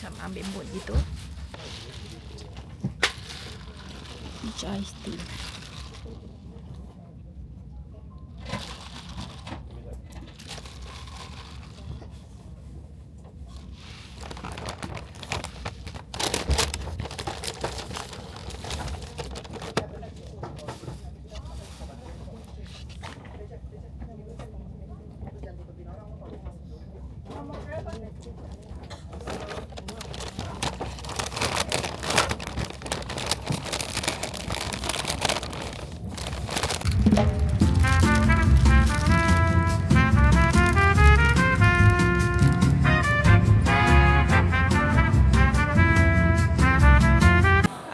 macam ambil mood gitu. Peach iced tea.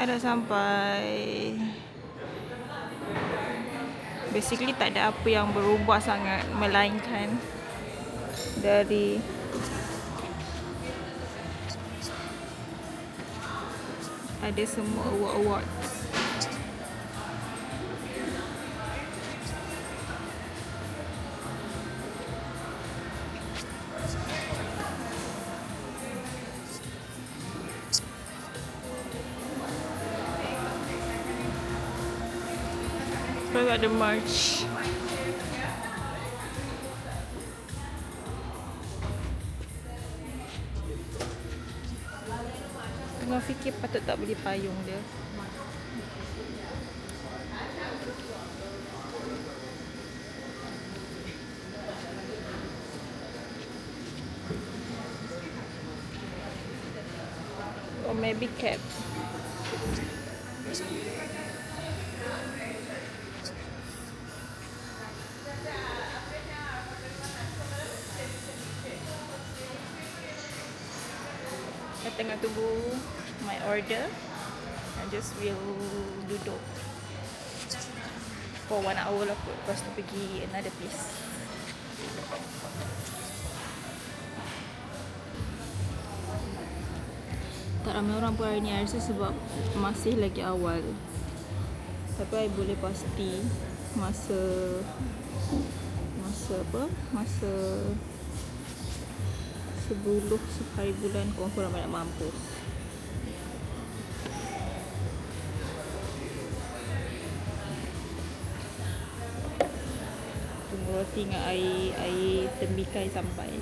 Dah sampai. Basically tak ada apa yang berubah sangat, melainkan dari ada semua award. Terus ada merch. Tengah fikir patut tak beli payung dia. Or maybe cap. Saya tengah tunggu my order. I just will duduk for 1 hour lah kot. Lepas tu pergi another place. Tak ramai orang pun hari ni, I rasa sebab masih lagi awal. Tapi I boleh pasti masa 10 hari bulan confirm ramai nak mampus. Tunggu roti dengan air tembikai sampai.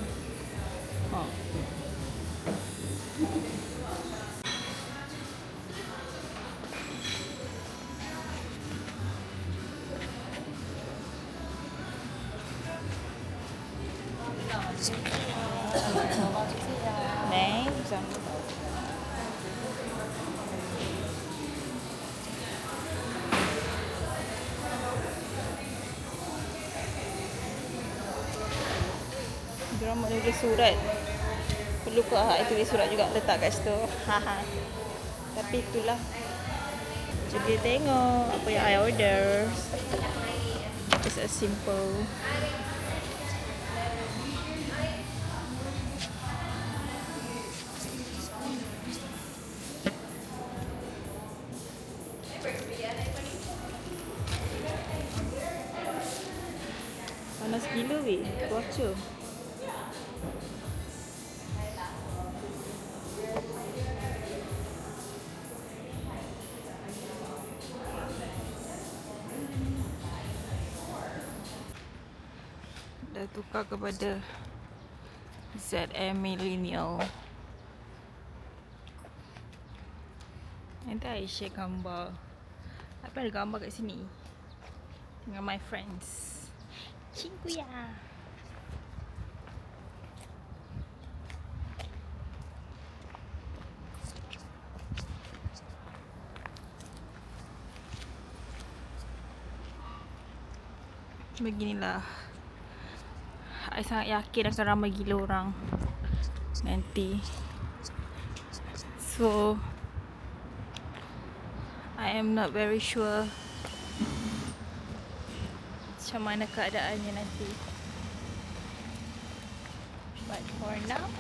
Diorang menulis surat. Perlu ke I tulis surat juga letak kat situ. Tapi itulah. Jadi tengok apa yang I order. Just a simple. Panas gila weh, cuaca. Dah tukar kepada ZM Millennial. Nanti I share gambar. Apa ada gambar kat sini dengan my friends. Cingkuya. Beginilah. I sangat yakin akan ramai gila orang nanti. So I am not very sure macam mana keadaannya nanti. But for now,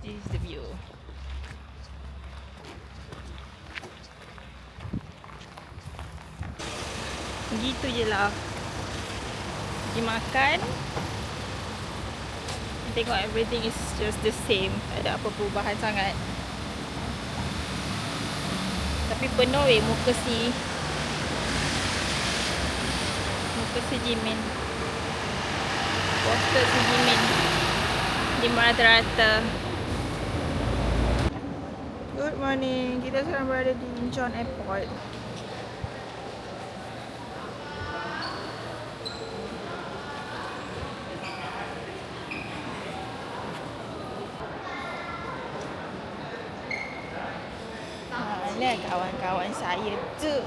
this is the view. Begitu je lah. Pergi makan, Tengok everything is just the same. Tak ada apa perubahan sangat. Tapi penuh muka si Jimin. Poster si Jimin di rata-rata. Good morning. Kita sekarang berada di Incheon Airport. Ni kawan-kawan saya tu.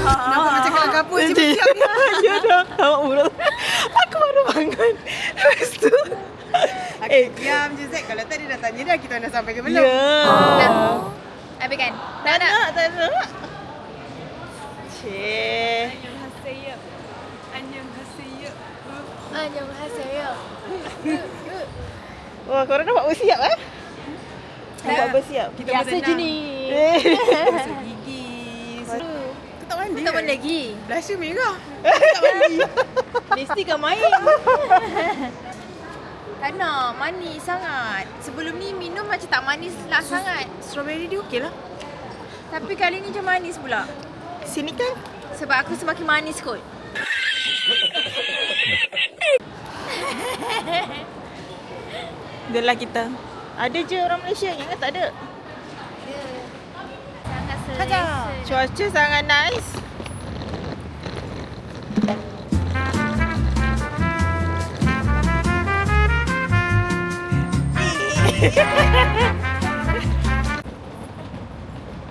Nampak macam kelang kabut je siap dia. Ya dah. Awak mula. Aku baru bangun. Lepas tu. Diam je Zack. Kalau tadi dah tanya dah kita dah sampai ke belum? Ya. Habis kan? Tak nak. Cik. Annyeonghaseyo. Wah, korang nampak bersiap Nampak bersiap. Kita Biasa pun je senang. ni. Masuk gigi. Kau tak mandi Tak ke? mandi lagi. Blusher merah. Tak mandi. Mesti kan main. Tak nak, manis sangat. Sebelum ni minum macam tak manis lah sangat. Strawberry dia okey lah. Tapi kali ni macam manis pula. Sini kan? Sebab aku semakin manis kot. Itulah kita. Ada je orang Malaysia. Ingat tak ada? Sangat Hajar. selesa. Cuaca sangat nice.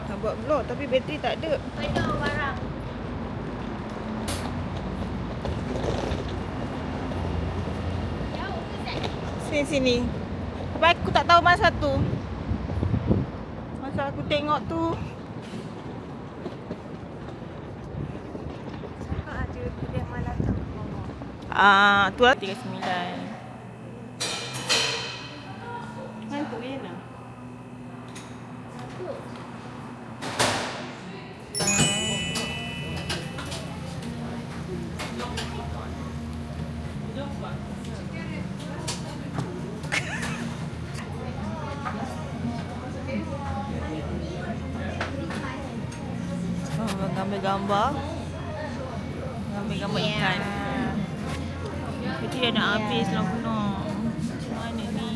Nak buat vlog tapi bateri tak ada. Penuh barang. Sini. Tapi aku tak tahu masa tu. Masa aku tengok tu. Cakap aja dia malah tak. Tu lah 39. Ngantuk je nak. Gambar gambar ikan. Itu dah nak habis lah penuh. Macam mana ni?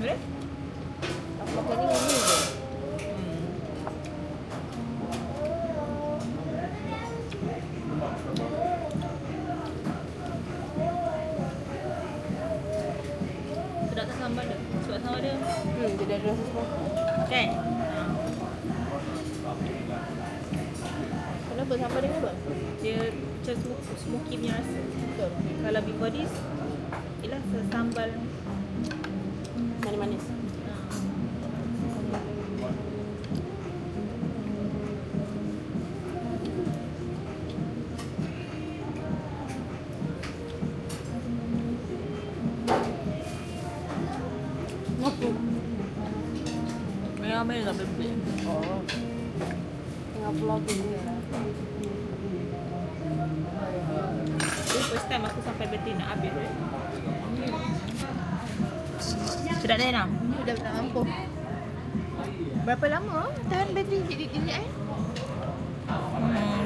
Boleh? Sedap tak sambal dia? Sebab sambal dia Dia dah rasa semua. kan? Kenapa sambal dia apa? Dia macam smoky punya rasa. Betul. Kalau before this, ialah sambal Manis-manis. Apa? Ramai tak beli. Oh. Tengah vlogging dia lah. Ini first time aku sampai bateri nak habis. Sedap dah Nam? Dah nak mampu. Berapa lama tahan bateri dia?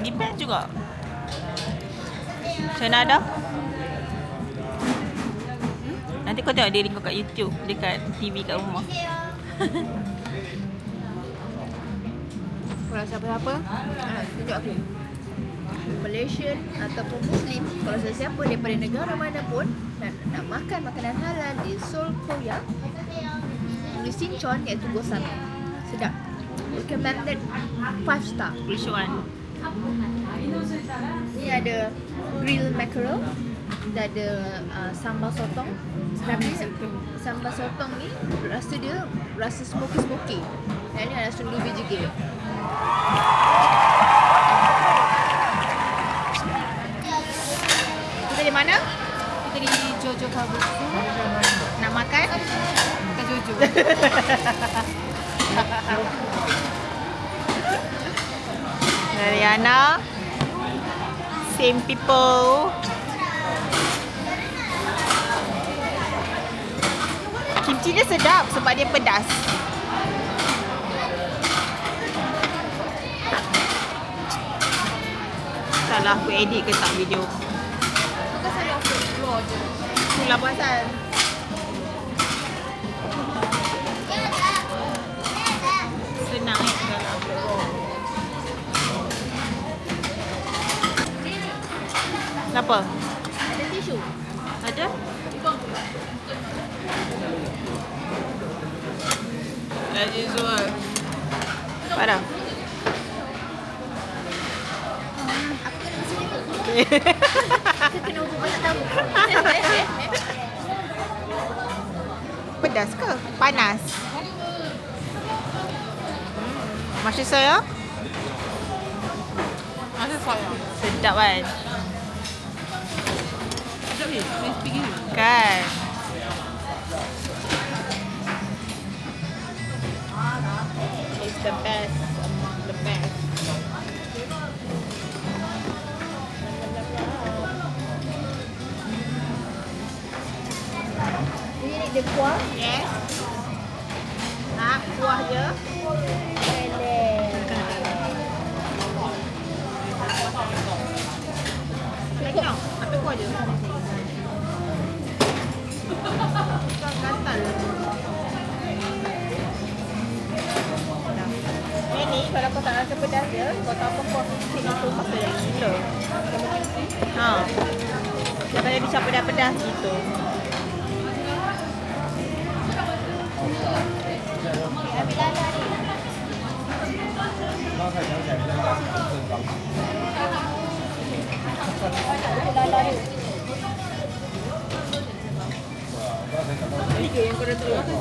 Depend juga. Macam mana ada? Nanti kau tengok diri kau kat YouTube, dekat TV kat rumah. Kalau siapa-siapa, tunjuk aku. Malaysian ataupun Muslim, kalau sesiapa daripada negara mana pun nak makan makanan halal di Seoul, Korea, di Sinchon iaitu Gosam. Sedap. Recommended 5 star. Which one? Ni ada grilled mackerel, dan ada sambal sotong. Tapi sambal sotong ni rasa dia rasa smoky. Dan ni ada sundu biji gila. Kita di mana? Kita di Jojo Kabusu. Nak makan? Kita Jojo. Mariana. Same people. Kimchi dia sedap sebab dia pedas. Salah aku edit ke tak video. Bukan saya upload keluar je. Itulah pasal. Senang kalau upload. Kenapa? Ada tisu. Ada? As usual. Parah. Aku kena mesti juga. Aku kena ukur banyak tahu. Pedas ke? Panas? Masih saya? Masa saya. Sedap kan? Sekejap ni, crispy gila. Kan? It's the best among the best. Ini dia kuah. Yes. Nak kuah je. Tengok, ambil kuah je. Bukan gatal. Ni kalau kau tak rasa pedas dia, kau tambah kuah sikit itu pasal yang gila. Ha. Jangan jadi macam pedas-pedas gitu. Ambil lada ni. Lada ni. Tiga yang kau dah telur tu.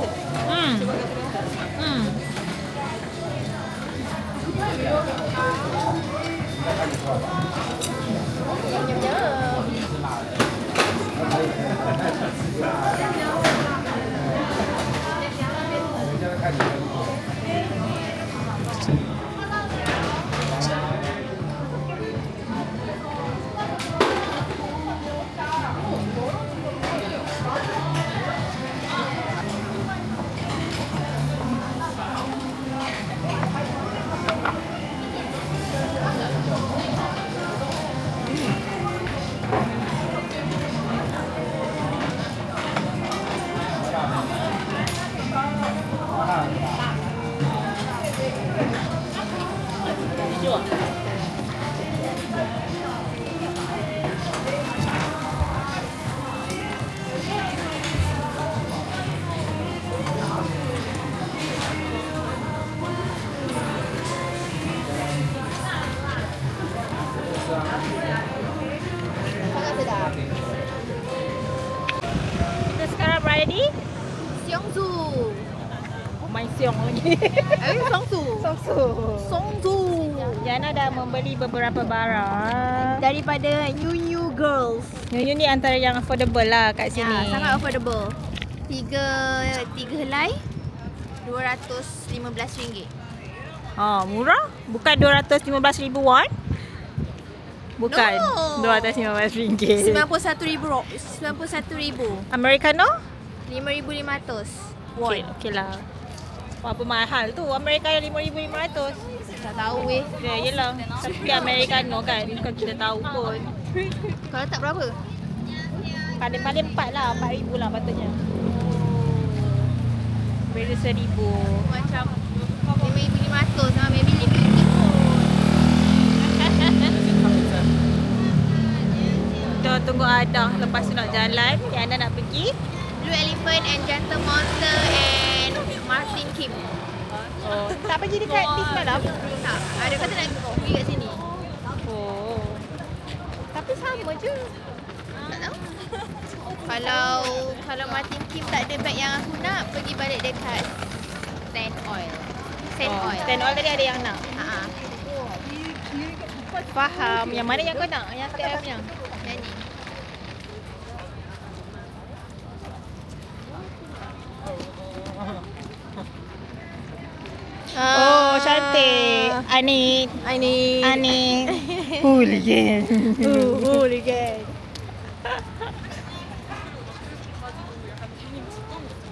Sangat sedap. Kita sekarang berada di Seongsu. Main siong lagi. Seongsu. Songsu. Seongsu. Jana dah membeli beberapa barang. Daripada New Girls. Nyonya ni antara yang affordable lah kat sini. Ya, sangat affordable. Tiga helai RM215. Murah? Bukan 215,000 won? Bukan. No. RM215. RM91,000. Americano? RM5,500. Okey lah. Apa mahal tu? Americano RM5,500. Tak tahu weh. Ya, yelah. Tapi Americano kan, bukan kita tahu pun. Kalau tak berapa? Paling-paling 4 lah, 4,000 lah patutnya. Beza 1,000. Macam RM5,500 lah, maybe RM5,000. Kita tunggu Adah. Lepas tu nak jalan. Yana nak pergi. Blue Elephant and Gentle Monster and Martin Kim. Oh, tak pergi dekat ni semalam? Tak, ada kata nak pergi kat sini. Oh. Tapi sama je. Tak tahu. Kalau Martin Kim tak ada bag yang aku nak, pergi balik dekat Sand Oil. Stand all tadi ada yang nak. Ha. Faham. Yang mana yang kau nak? Yang TF yang? Yang ni. Oh, cantik. Ani. Hooligan. Hooligan.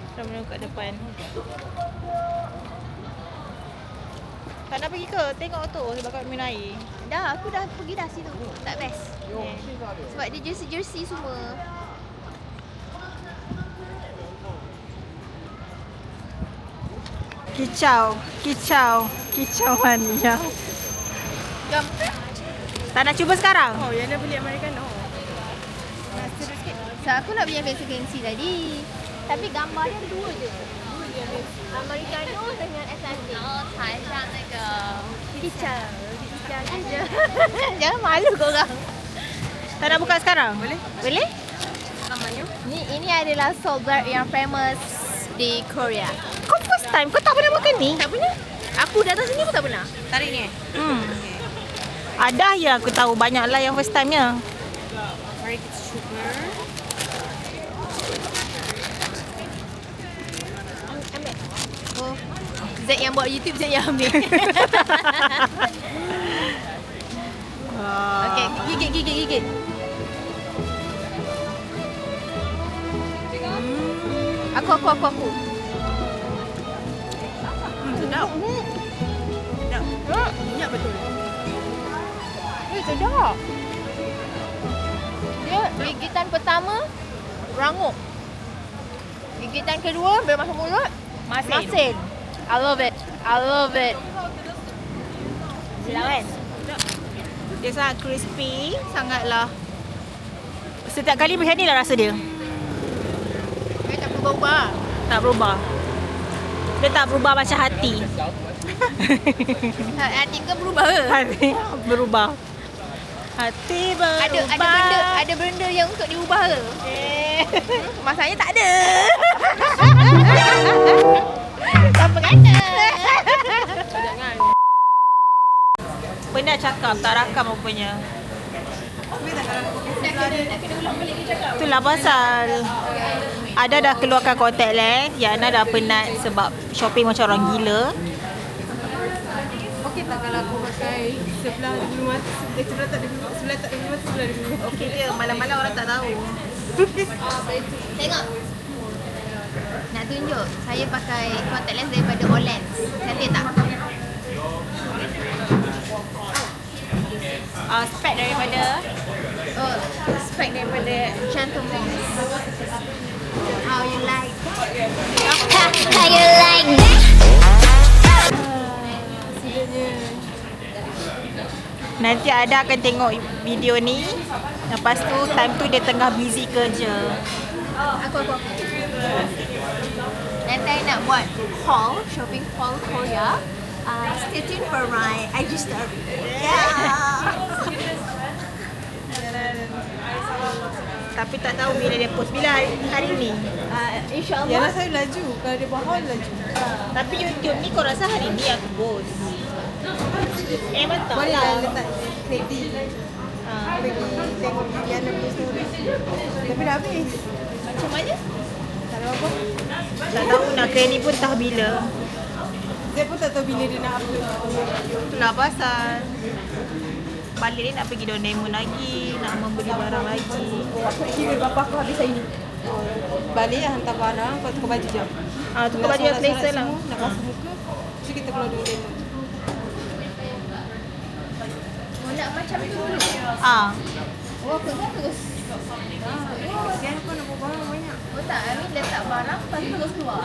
Kita menunggu kat depan. Tak nak pergi ke? Tengok tu sebab kat minum air. Dah, aku dah pergi dah situ. Tak best. Sebab dia jersey semua. Kicau mania. Jom. Tak nak cuba sekarang? Oh, yang dah beli Americano. So, aku nak beli yang basic fancy tadi. Tapi gambar dia ada dua je. Americano dengan Atlantic. Oh, Thailand naga. Kicau je. Jangan malu korang. Tak nak buka sekarang? Boleh? Boleh? Ini adalah Saltberg yang famous di Korea. Kau first time? Kau tak pernah makan ni? Tak pernah. Aku datang sini pun tak pernah. Tarik ni Ada yang aku tahu banyak lah yang first time-nya. Mari kita cuba. Oh, Z yang buat YouTube, Z yang ambil. Okay, gigit. Aku. Sedap. Minyak betul. Sedap. Dia gigitan pertama rangup. Gigitan kedua bila masuk mulut masin. I love it. Sedap kan? Dia sangat crispy, sangatlah. Setiap kali macam ni lah rasa dia. Dia tak berubah. Tak berubah. Dia tak berubah macam hati. Hati kau berubah ke? Hati berubah. Hati berubah. Ada benda yang untuk diubah ke? Masalahnya tak ada. Apa kata? Pernah cakap, tak rakam rupanya. Itulah pasal Ada dah keluarkan contact lens. Yana dah penat sebab shopping macam orang gila. Okey tak kalau aku pakai sebelah bulu mata, sebelah tak ada bulu mata, sebelah ada bulu mata. Okey je, malam-malam orang tak tahu. Tengok. Nak tunjuk, saya pakai contact lens daripada Olens. Cantik tak? Spek daripada Oh, spek daripada Gentle Monster. How you like that? How you like that? nanti Ada akan tengok video ni. Lepas tu time tu dia tengah busy kerja. Aku. Nanti I nak buat haul, shopping haul Korea. Stay tuned for my IG story. Tapi tak tahu bila dia post. Bila hari ni? InsyaAllah. Yalah saya laju. Kalau dia bahal laju. Tapi YouTube ni kau rasa hari ni aku post? Betul Boleh lah. lah letak ready. Pergi tengok Yana punya story. Tapi dah habis. Macam mana? Tak ada apa. Tak tahu nak credit pun tak bila. Saya pun tak tahu bila dia nak upload. Itulah pasal balik ni nak pergi Doraemon lagi, nak membeli barang lagi. Aku nak kira berapa aku habis hari ni. Balik lah hantar barang, kau tukar baju je. Tukar baju yang selesa lah. Nak basuh muka, so kita keluar dulu lemon. Nak macam tu dulu. Oh, aku bagus. Kesian kau nak bawa barang banyak. Oh tak, I mean letak barang lepas tu terus keluar.